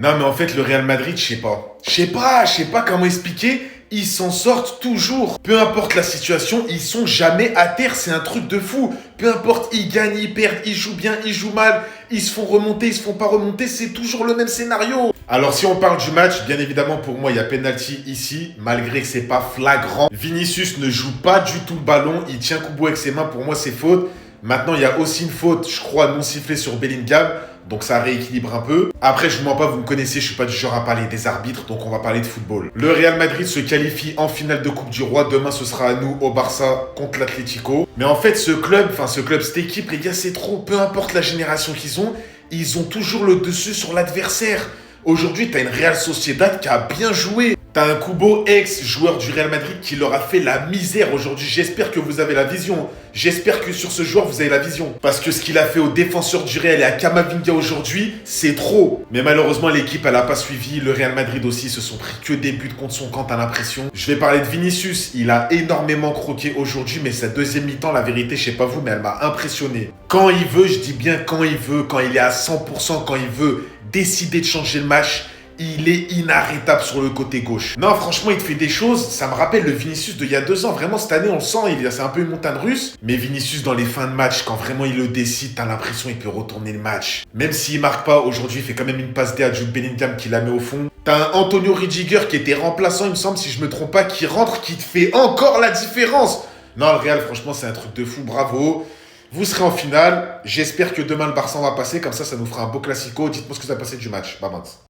Non, mais en fait, le Real Madrid, je sais pas comment expliquer. Ils s'en sortent toujours. Peu importe la situation, ils sont jamais à terre. C'est un truc de fou. Peu importe, ils gagnent, ils perdent, ils jouent bien, ils jouent mal. Ils se font remonter, ils se font pas remonter. C'est toujours le même scénario. Alors, si on parle du match, bien évidemment, pour moi, il y a penalty ici, malgré que c'est pas flagrant. Vinicius ne joue pas du tout le ballon. Il tient Kubo avec ses mains. Pour moi, c'est faute. Maintenant, il y a aussi une faute, je crois, non sifflée sur Bellingham. Donc ça rééquilibre un peu. Après, je vous mens pas, vous me connaissez, je suis pas du genre à parler des arbitres, donc on va parler de football. Le Real Madrid se qualifie en finale de Coupe du Roi. Demain, ce sera à nous, au Barça, contre l'Atlético. Mais en fait, ce club, cette équipe, les gars, c'est trop. Peu importe la génération qu'ils ont, ils ont toujours le dessus sur l'adversaire. Aujourd'hui, t'as une Real Sociedad qui a bien joué. T'as un Kubo, ex-joueur du Real Madrid, qui leur a fait la misère aujourd'hui. J'espère que vous avez la vision. J'espère que sur ce joueur, vous avez la vision. Parce que ce qu'il a fait aux défenseurs du Real et à Camavinga aujourd'hui, c'est trop. Mais malheureusement, l'équipe, elle n'a pas suivi. Le Real Madrid aussi se sont pris que des buts contre son camp, t'as l'impression. Je vais parler de Vinicius. Il a énormément croqué aujourd'hui, mais sa deuxième mi-temps, la vérité, je sais pas vous, mais elle m'a impressionné. Quand il veut, je dis bien quand il veut, quand il est à 100%, quand il veut décider de changer le match, il est inarrêtable sur le côté gauche. Non, franchement, il te fait des choses. Ça me rappelle le Vinicius d'il y a 2 ans. Vraiment, cette année, on le sent. C'est un peu une montagne russe. Mais Vinicius, dans les fins de match, quand vraiment il le décide, t'as l'impression qu'il peut retourner le match. Même s'il marque pas, aujourd'hui, il fait quand même une passe D à Jude Bellingham qui la met au fond. T'as un Antonio Rudiger qui était remplaçant, il me semble, si je me trompe pas, qui rentre, qui te fait encore la différence. Non, le Real, franchement, c'est un truc de fou. Bravo. Vous serez en finale. J'espère que demain, le Barça va passer. Comme ça nous fera un beau classico. Dites-moi ce que vous avez passé du match. Bye bye.